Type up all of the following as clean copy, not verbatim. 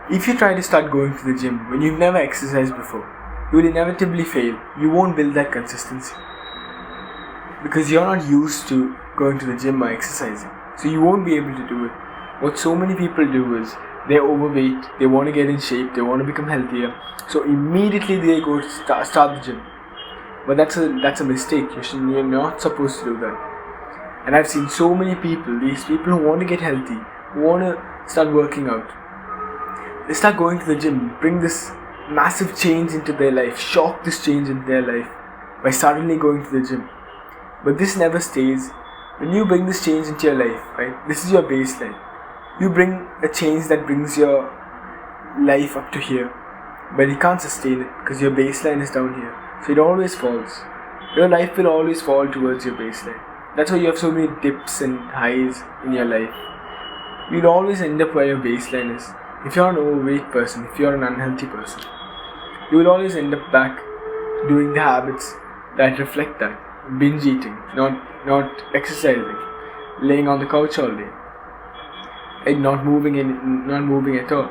If you try to start going to the gym when you've never exercised before, you will inevitably fail. You won't build that consistency because you're not used to going to the gym or exercising. So you won't be able to do it. What so many people do is they're overweight, they want to get in shape, they want to become healthier. So immediately they go to start the gym. But that's a mistake. You're not supposed to do that. And I've seen so many people, these people who want to get healthy, who want to start working out, they start going to the gym, bring this massive change into their life, shock this change in their life by suddenly going to the gym. But this never stays. When you bring this change into your life, right, this is your baseline. You bring a change that brings your life up to here, but you can't sustain it because your baseline is down here. So it always falls. Your life will always fall towards your baseline. That's why you have so many dips and highs in your life. You'll always end up where your baseline is. If you're an overweight person, if you're an unhealthy person, you will always end up back doing the habits that reflect that. Binge eating, not exercising, laying on the couch all day, and not moving at all.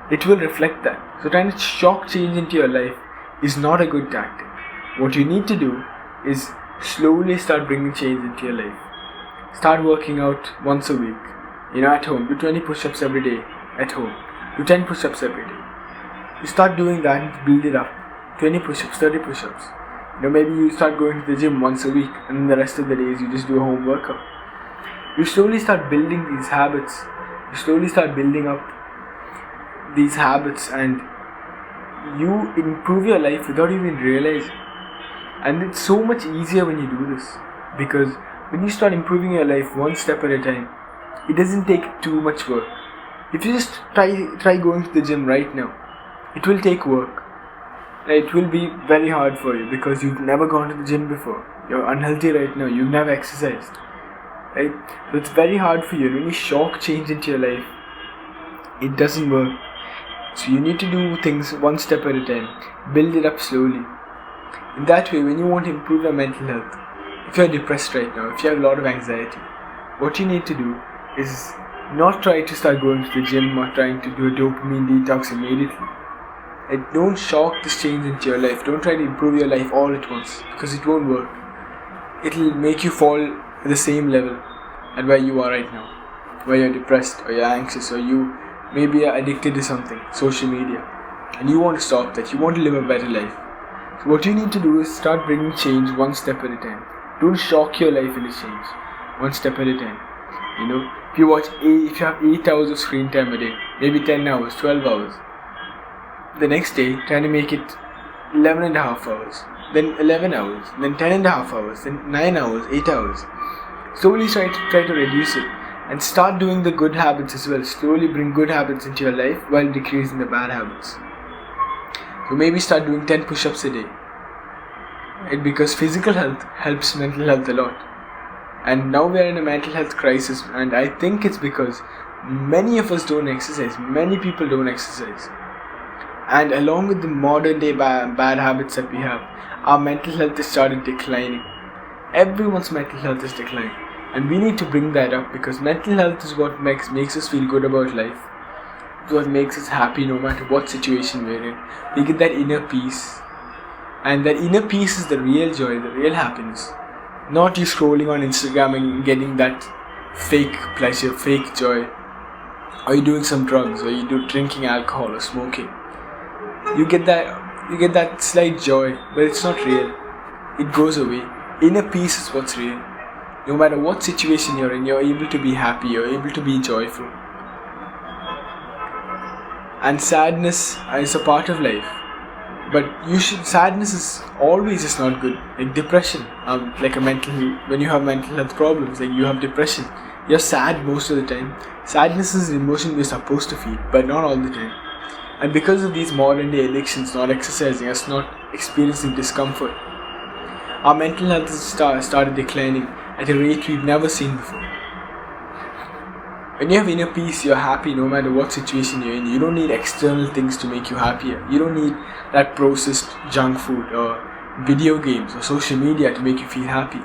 It will reflect that. So trying to shock change into your life is not a good tactic. What you need to do is slowly start bringing change into your life. Start working out once a week. At home. Do 20 push-ups every day at home. Do 10 push-ups every day. You start doing that and build it up. 20 push-ups, 30 push-ups. Maybe you start going to the gym once a week and then the rest of the days you just do a home workout. You slowly start building these habits. You slowly start building up these habits and you improve your life without even realizing. And it's so much easier when you do this because when you start improving your life one step at a time, it doesn't take too much work. If you just try going to the gym right now, it will take work. It will be very hard for you because you've never gone to the gym before. You're unhealthy right now. You've never exercised. Right? So it's very hard for you. When you shock change into your life, it doesn't work. So you need to do things one step at a time. Build it up slowly. In that way, when you want to improve your mental health, if you're depressed right now, if you have a lot of anxiety, what you need to do is not try to start going to the gym or trying to do a dopamine detox immediately. Don't shock this change into your life. Don't try to improve your life all at once because it won't work. It'll make you fall at the same level at where you are right now, where you're depressed or you're anxious or you maybe are addicted to something, social media, and you want to stop that. You want to live a better life. So what you need to do is start bringing change one step at a time. Don't shock your life into change, one step at a time. If you have 8 hours of screen time a day, maybe 10 hours, 12 hours. The next day, try to make it 11 and a half hours, then 11 hours, then 10 and a half hours, then 9 hours, 8 hours. Slowly try to reduce it and start doing the good habits as well. Slowly bring good habits into your life while decreasing the bad habits. So maybe start doing 10 push-ups a day. Because physical health helps mental health a lot. And now we are in a mental health crisis, and I think it's because many of us don't exercise. Many people don't exercise. And along with the modern day bad habits that we have, our mental health has started declining. Everyone's mental health is declining. And we need to bring that up because mental health is what makes us feel good about life. It's what makes us happy no matter what situation we're in. We get that inner peace. And that inner peace is the real joy, the real happiness. Not you scrolling on Instagram and getting that fake pleasure, fake joy. Or you doing some drugs, or you drinking alcohol or smoking. You get that slight joy, but it's not real. It goes away. Inner peace is what's real. No matter what situation you're in, you're able to be happy, you're able to be joyful. And sadness is a part of life. But sadness is always just not good. Like depression, when you have mental health problems, like you have depression, you're sad most of the time. Sadness is an emotion we're supposed to feel, but not all the time. And because of these modern day addictions, not exercising, us not experiencing discomfort, our mental health has started declining at a rate we've never seen before. When you have inner peace, you're happy no matter what situation you're in. You don't need external things to make you happier. You don't need that processed junk food or video games or social media to make you feel happy.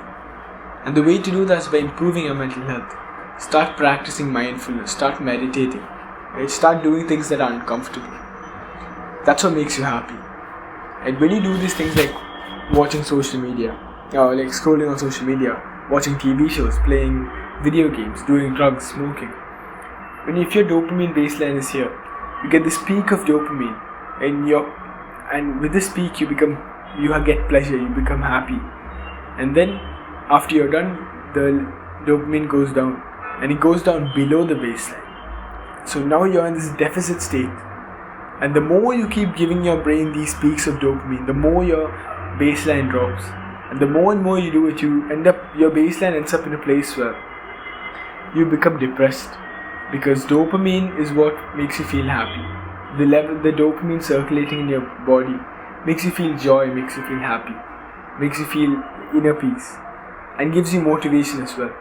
And the way to do that is by improving your mental health. Start practicing mindfulness. Start meditating. Right? Start doing things that are uncomfortable. That's what makes you happy. And when you do these things like watching social media, or like scrolling on social media, watching TV shows, playing video games, doing drugs, smoking, if your dopamine baseline is here, you get this peak of dopamine, and with this peak you get pleasure, you become happy, and then after you're done, the dopamine goes down, and it goes down below the baseline. So now you're in this deficit state, and the more you keep giving your brain these peaks of dopamine, the more your baseline drops, and the more and more you do it, your baseline ends up in a place where you become depressed, because dopamine is what makes you feel happy. The dopamine circulating in your body makes you feel joy, makes you feel happy, makes you feel inner peace, and gives you motivation as well.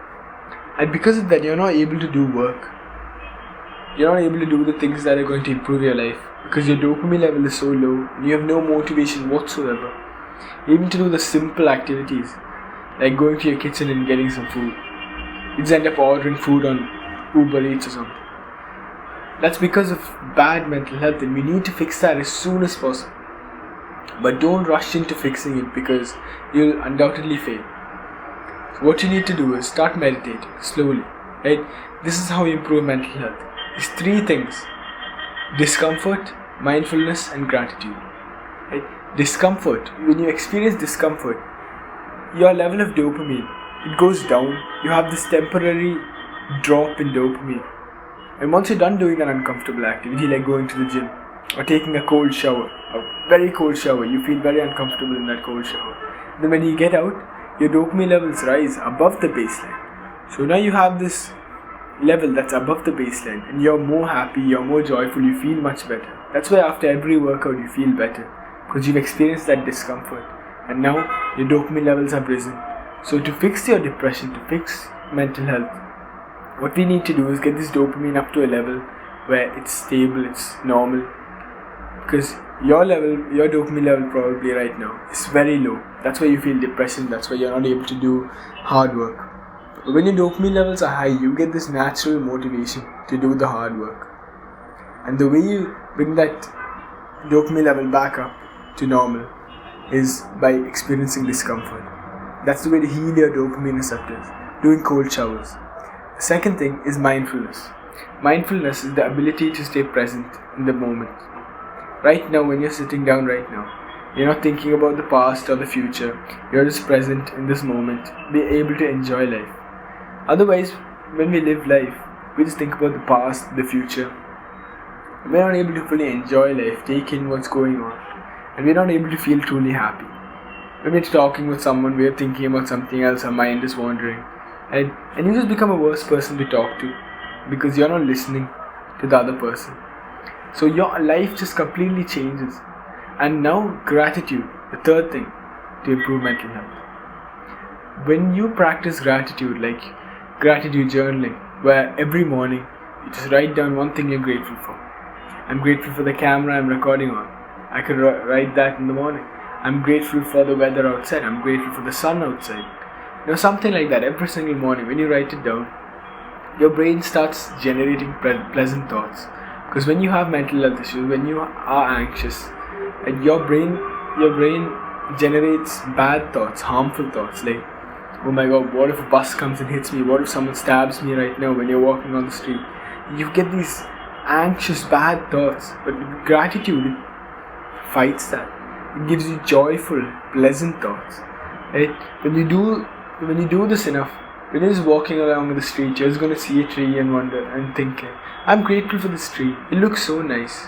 And because of that, you're not able to do work. You're not able to do the things that are going to improve your life, because your dopamine level is so low and you have no motivation whatsoever, even to do the simple activities like going to your kitchen and getting some food. You just end up ordering food on Uber Eats or something. That's because of bad mental health, and we need to fix that as soon as possible. But don't rush into fixing it, because you'll undoubtedly fail. So what you need to do is start meditating slowly. Right? This is how you improve mental health. These 3 things: discomfort, mindfulness, and gratitude. Right? Discomfort. When you experience discomfort, your level of dopamine, it goes down. You have this temporary drop in dopamine. And once you're done doing an uncomfortable activity like going to the gym or taking a cold shower, a very cold shower, you feel very uncomfortable in that cold shower. Then when you get out, your dopamine levels rise above the baseline. So now you have this level that's above the baseline, and you're more happy, you're more joyful, you feel much better. That's why after every workout you feel better, because you've experienced that discomfort, and now your dopamine levels have risen. So to fix your depression, to fix mental health, what we need to do is get this dopamine up to a level where it's stable, it's normal, because your dopamine level probably right now is very low. That's why you feel depression, that's why you're not able to do hard work. But when your dopamine levels are high, you get this natural motivation to do the hard work. And the way you bring that dopamine level back up to normal is by experiencing discomfort. That's the way to heal your dopamine receptors, doing cold showers. The second thing is mindfulness. Mindfulness is the ability to stay present in the moment. Right now, when you're sitting down right now, you're not thinking about the past or the future. You're just present in this moment, be able to enjoy life. Otherwise, when we live life, we just think about the past, the future. We're not able to fully enjoy life, take in what's going on, and we're not able to feel truly happy. When we're talking with someone, we're thinking about something else, our mind is wandering, and you just become a worse person to talk to, because you're not listening to the other person. So your life just completely changes. And now gratitude, the third thing to improve mental health. When you practice gratitude, like gratitude journaling, where every morning you just write down one thing you're grateful for. I'm grateful for the camera I'm recording on. I could write that in the morning. I'm grateful for the weather outside. I'm grateful for the sun outside. Something like that every single morning. When you write it down, your brain starts generating pleasant thoughts. Because when you have mental health issues, when you are anxious, and your brain generates bad thoughts, harmful thoughts, like, oh my god, what if a bus comes and hits me? What if someone stabs me right now when you're walking on the street? You get these anxious, bad thoughts. But gratitude fights that. It gives you joyful, pleasant thoughts. Right? When you do this enough, when you're just walking along the street, you're just going to see a tree and wonder and think, I'm grateful for this tree. It looks so nice.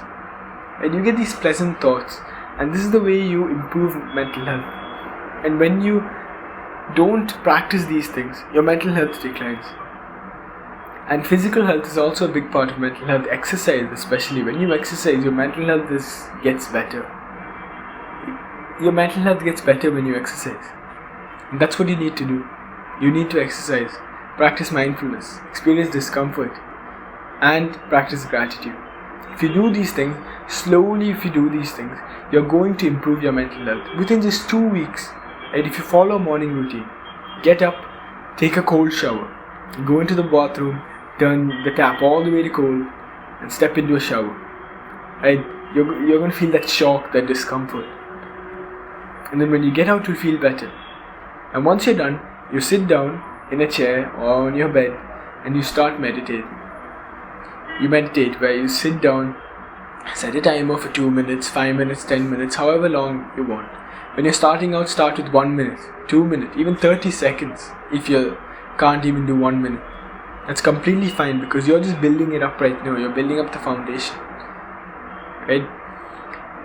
And you get these pleasant thoughts. And this is the way you improve mental health. And when you don't practice these things, your mental health declines. And physical health is also a big part of mental health. Exercise, especially. When you exercise, your mental health gets better. Your mental health gets better when you exercise. And that's what you need to do. You need to exercise, practice mindfulness, experience discomfort, and practice gratitude. If you do these things, slowly if you do these things, you're going to improve your mental health. Within just 2 weeks, and if you follow a morning routine, get up, take a cold shower, go into the bathroom, turn the tap all the way to cold, and step into a shower. Right? You're going to feel that shock, that discomfort. And then when you get out, you'll feel better. And once you're done, you sit down in a chair or on your bed and you start meditating. You meditate where you sit down, set a timer for 2 minutes, 5 minutes, 10 minutes, however long you want. When you're starting out, start with 1 minute, 2 minutes, even 30 seconds if you can't even do 1 minute. That's completely fine because you're just building it up right now. You're building up the foundation. Right?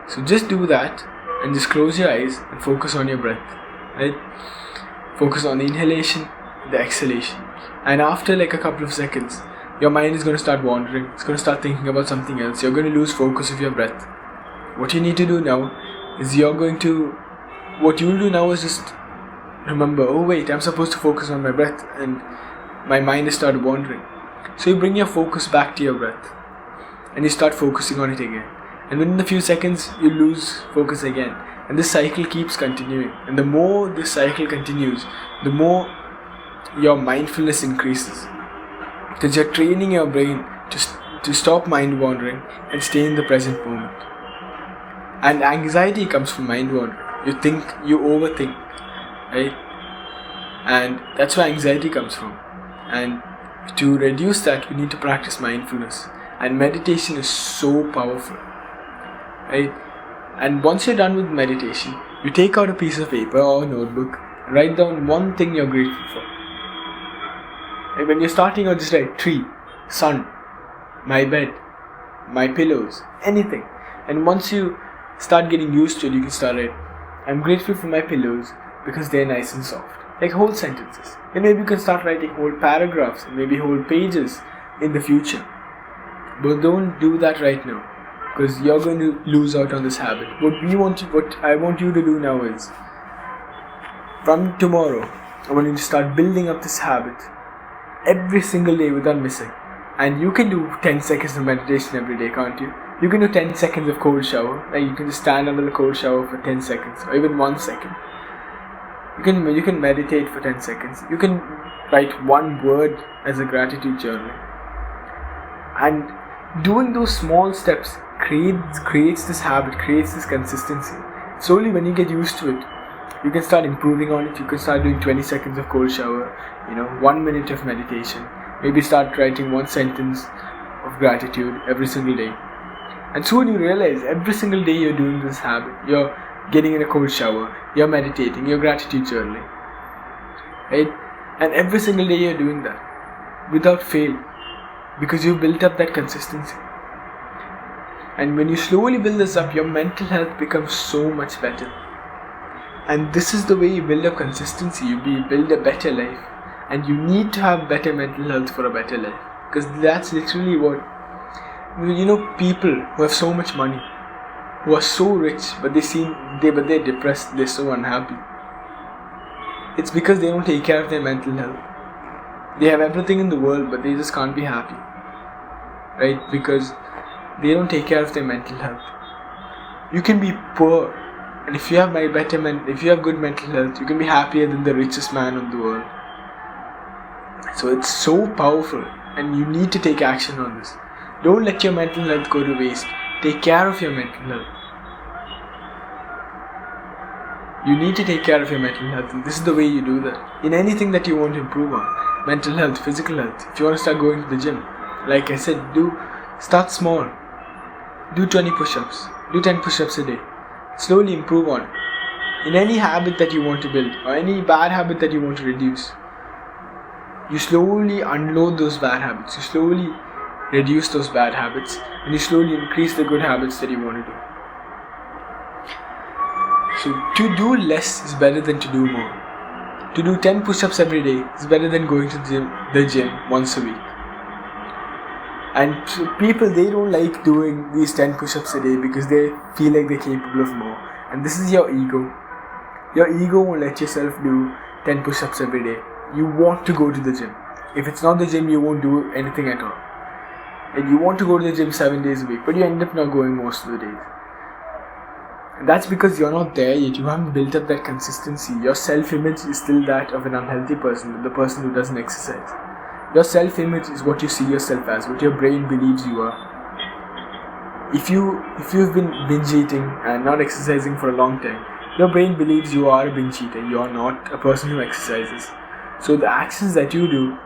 So just do that and just close your eyes and focus on your breath. Right? Focus on the inhalation, the exhalation. And after like a couple of seconds, your mind is going to start wandering. It's going to start thinking about something else. You're going to lose focus of your breath. What you need to do now is what you'll do now is just remember, oh wait, I'm supposed to focus on my breath and my mind has started wandering. So you bring your focus back to your breath and you start focusing on it again. And within a few seconds, you lose focus again. And this cycle keeps continuing. And the more this cycle continues, the more your mindfulness increases. Because you're training your brain to stop mind wandering and stay in the present moment. And anxiety comes from mind wandering. You think, you overthink, right? And that's where anxiety comes from. And to reduce that, we need to practice mindfulness. And meditation is so powerful, right? And once you're done with meditation, you take out a piece of paper or a notebook and write down one thing you're grateful for. And when you're starting out, just write tree, sun, my bed, my pillows, anything. And once you start getting used to it, you can start writing, I'm grateful for my pillows because they're nice and soft. Like whole sentences. And maybe you can start writing whole paragraphs and maybe whole pages in the future. But don't do that right now, because you're going to lose out on this habit. What I want you to do now is, from tomorrow, I want you to start building up this habit every single day without missing. And you can do 10 seconds of meditation every day, can't you? You can do 10 seconds of cold shower. Like you can just stand under the cold shower for 10 seconds or even 1 second. You can meditate for 10 seconds. You can write one word as a gratitude journal. And doing those small steps creates this habit, creates this consistency. Slowly, when you get used to it, you can start improving on it. You can start doing 20 seconds of cold shower, 1 minute of meditation. Maybe start writing 1 sentence of gratitude every single day. And soon you realize every single day you're doing this habit. You're getting in a cold shower, you're meditating, you're gratitude journaling. Right? And every single day you're doing that without fail, because you built up that consistency. And when you slowly build this up, your mental health becomes so much better. And this is the way you build up consistency. You build a better life. And you need to have better mental health for a better life. Because that's literally what, people who have so much money, who are so rich, but they're depressed, they're so unhappy. It's because they don't take care of their mental health. They have everything in the world, but they just can't be happy. Right? Because they don't take care of their mental health. You can be poor, and if you have good mental health, you can be happier than the richest man in the world. So it's so powerful, and you need to take action on this. Don't let your mental health go to waste. Take care of your mental health. You need to take care of your mental health, and this is the way you do that. In anything that you want to improve on, mental health, physical health, if you want to start going to the gym, like I said, start small. Do 20 push-ups. Do 10 push-ups a day. Slowly improve on it. In any habit that you want to build, or any bad habit that you want to reduce, you slowly unload those bad habits. You slowly reduce those bad habits, and you slowly increase the good habits that you want to do. So to do less is better than to do more. To do 10 push-ups every day is better than going to the gym once a week. And people, they don't like doing these 10 push-ups a day because they feel like they're capable of more. And this is your ego. Your ego won't let yourself do 10 push-ups every day. You want to go to the gym. If it's not the gym, you won't do anything at all. And you want to go to the gym 7 days a week, but you end up not going most of the days. And that's because you're not there yet. You haven't built up that consistency. Your self-image is still that of an unhealthy person, the person who doesn't exercise. Your self-image is what you see yourself as, what your brain believes you are. If you've been binge eating and not exercising for a long time, your brain believes you are a binge eater. You are not a person who exercises. So the actions that you do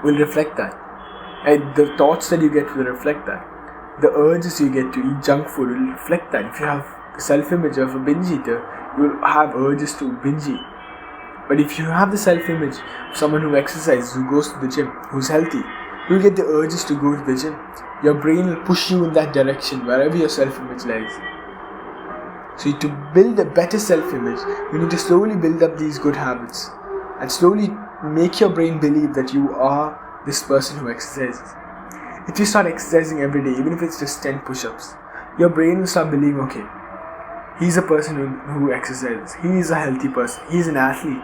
will reflect that, and the thoughts that you get will reflect that. The urges you get to eat junk food will reflect that. If you have the self-image of a binge eater, you will have urges to binge eat. But if you have the self-image of someone who exercises, who goes to the gym, who's healthy, you will get the urges to go to the gym. Your brain will push you in that direction wherever your self-image lies. So to build a better self-image, you need to slowly build up these good habits and slowly make your brain believe that you are this person who exercises. If you start exercising every day, even if it's just 10 push-ups, your brain will start believing, okay, he's a person who exercises, he is a healthy person, he's an athlete.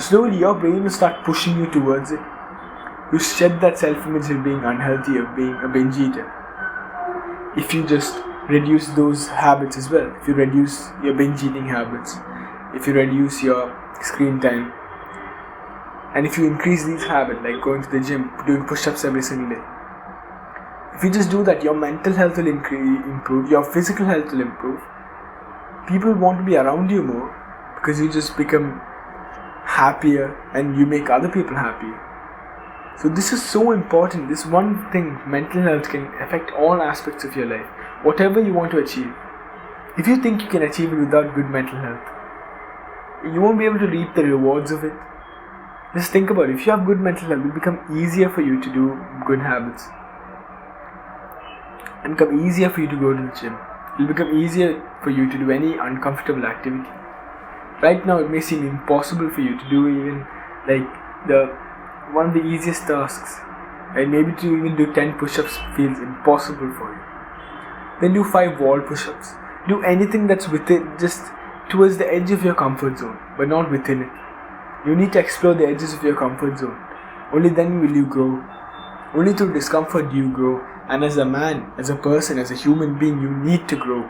Slowly your brain will start pushing you towards it. You shed that self-image of being unhealthy, of being a binge eater. If you just reduce those habits as well, if you reduce your binge eating habits, if you reduce your screen time, and if you increase these habits like going to the gym, doing push-ups every single day, if you just do that, your mental health will improve, your physical health will improve. People want to be around you more because you just become happier and you make other people happy. So this is so important. This one thing, mental health, can affect all aspects of your life. Whatever you want to achieve. If you think you can achieve it without good mental health, you won't be able to reap the rewards of it. Just think about it. If you have good mental health, it will become easier for you to do good habits. And become easier for you to go to the gym. It will become easier for you to do any uncomfortable activity. Right now it may seem impossible for you to do even one of the easiest tasks. And maybe to even do 10 push-ups feels impossible for you. Then do 5 wall push-ups. Do anything that's within, just towards the edge of your comfort zone, but not within it. You need to explore the edges of your comfort zone. Only then will you grow. Only through discomfort do you grow. And as a man, as a person, as a human being, you need to grow.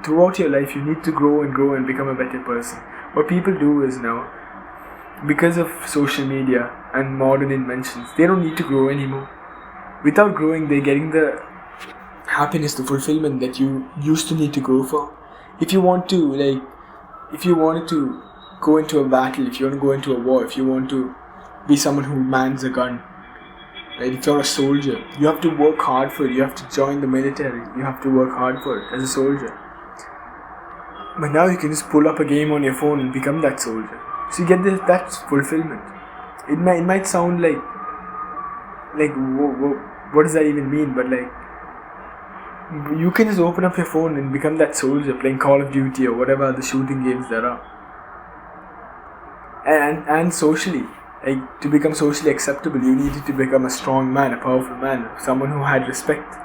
Throughout your life, you need to grow and become a better person. What people do is now, because of social media and modern inventions, they don't need to grow anymore. Without growing, they're getting the happiness, the fulfillment that you used to need to grow for. If you wanted to go into a battle, if you want to go into a war, if you want to be someone who mans a gun, right? If you're a soldier, you have to work hard for it. You have to join the military. You have to work hard for it as a soldier. But now you can just pull up a game on your phone and become that soldier. So you get that fulfillment. It might sound like what does that even mean? But you can just open up your phone and become that soldier playing Call of Duty or whatever other shooting games there are. And socially, to become socially acceptable, you needed to become a strong man, a powerful man, someone who had respect.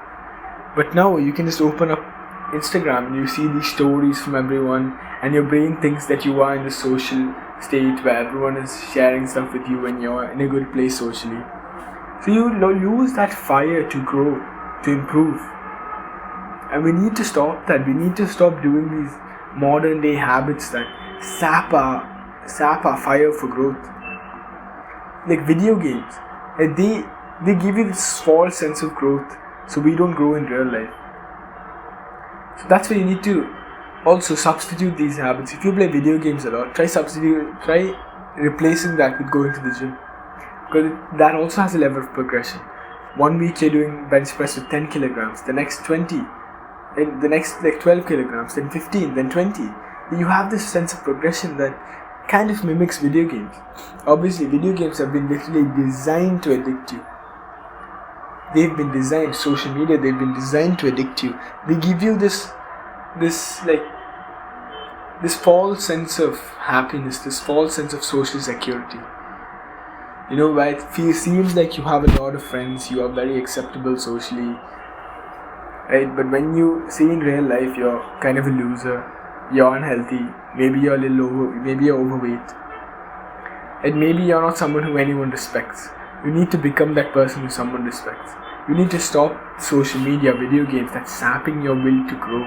But now you can just open up Instagram and you see these stories from everyone, and your brain thinks that you are in the social state where everyone is sharing stuff with you and you're in a good place socially. So you lose that fire to grow, to improve. And we need to stop that. We need to stop doing these modern day habits that sap our fire for growth. Like video games, they give you this false sense of growth, so we don't grow in real life. So that's why you need to also substitute these habits. If you play video games a lot, try replacing that with going to the gym, because that also has a level of progression. 1 week you're doing bench press with 10 kilograms, the next 20, and the next 12 kilograms, then 15, then 20. You have this sense of progression that kind of mimics video games. Obviously, video games have been literally designed to addict you. They've been designed, social media, they've been designed to addict you. They give you this false sense of happiness, this false sense of social security. Where it seems like you have a lot of friends, you are very acceptable socially, right? But when you see in real life, you're kind of a loser. You're unhealthy, maybe you're maybe you're overweight, and maybe you're not someone who anyone respects. You need to become that person who someone respects. You need to stop social media, video games that's sapping your will to grow.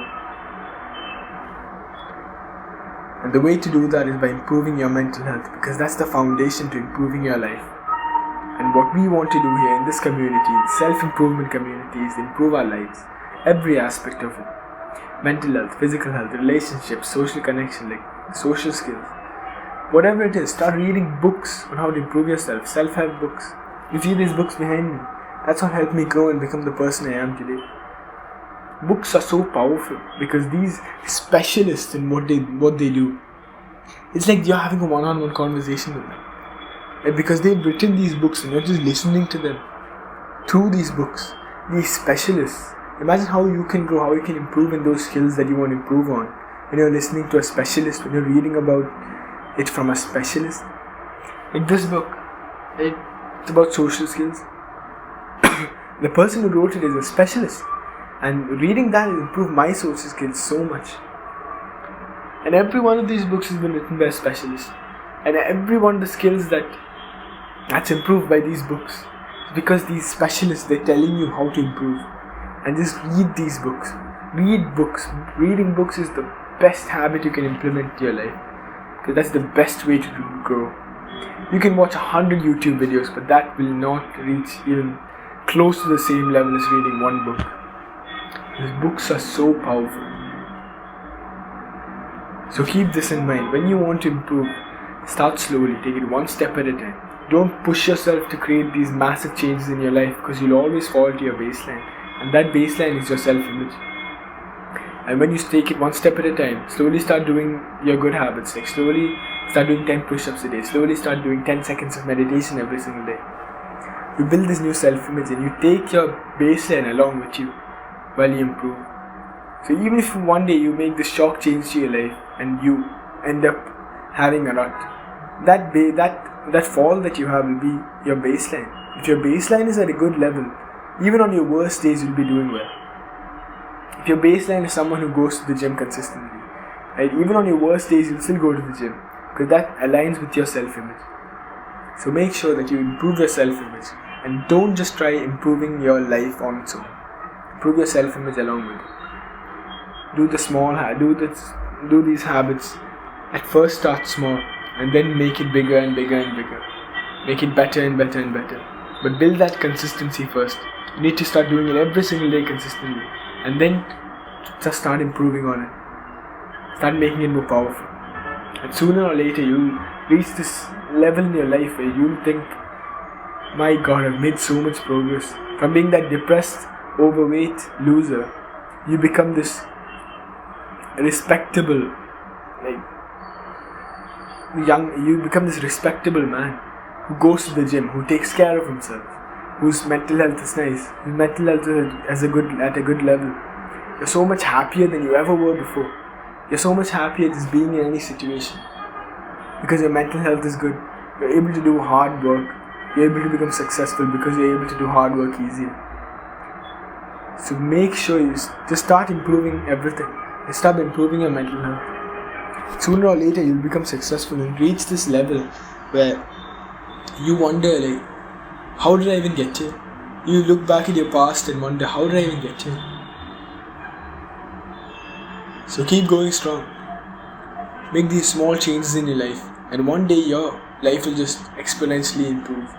And the way to do that is by improving your mental health, because that's the foundation to improving your life. And what we want to do here in this community, the self-improvement community, is improve our lives. every aspect of it. Mental health, physical health, relationships, social connection, like social skills. Whatever it is, start reading books on how to improve yourself, self-help books. You see these books behind me. That's what helped me grow and become the person I am today. Books are so powerful because these specialists in what they do, it's like you're having a one-on-one conversation with them. And because they've written these books and you're just listening to them through these books, these specialists. Imagine how you can grow, how you can improve in those skills that you want to improve on. When you're listening to a specialist, when you're reading about it from a specialist. Like this book, it's about social skills. The person who wrote it is a specialist. And reading that has improved my social skills so much. And every one of these books has been written by a specialist. And every one of the skills that's improved by these books is because these specialists, they're telling you how to improve. And just read these books. Read books. Reading books is the best habit you can implement in your life. Because that's the best way to grow. You can watch 100 YouTube videos, but that will not reach even close to the same level as reading one book. These books are so powerful. So keep this in mind. When you want to improve, start slowly. Take it one step at a time. Don't push yourself to create these massive changes in your life because you'll always fall to your baseline. And that baseline is your self-image. And when you take it one step at a time, slowly start doing your good habits. Like slowly start doing 10 push-ups a day. Slowly start doing 10 seconds of meditation every single day. You build this new self-image and you take your baseline along with you while you improve. So even if one day you make this shock change to your life and you end up having a rut, that fall that you have will be your baseline. If your baseline is at a good level, even on your worst days you'll be doing well. If your baseline is someone who goes to the gym consistently, right, even on your worst days you'll still go to the gym because that aligns with your self-image. So make sure that you improve your self-image and don't just try improving your life on its own. Improve your self-image along with it. Do these habits. At first start small and then make it bigger and bigger and bigger. Make it better and better and better. But build that consistency first. You need to start doing it every single day consistently. And then just start improving on it. Start making it more powerful. And sooner or later you'll reach this level in your life where you'll think, my God, I've made so much progress. From being that depressed, overweight loser, you become this respectable, you become this respectable man who goes to the gym, who takes care of himself, whose mental health is nice, whose mental health is at a good level. You're so much happier than you ever were before. You're so much happier just being in any situation because your mental health is good. You're able to do hard work. You're able to become successful because you're able to do hard work easier. So make sure you just start improving everything. You start improving your mental health. Sooner or later you'll become successful and reach this level where you wonder, how did I even get here? You look back at your past and wonder, how did I even get here? So keep going strong. Make these small changes in your life and one day your life will just exponentially improve.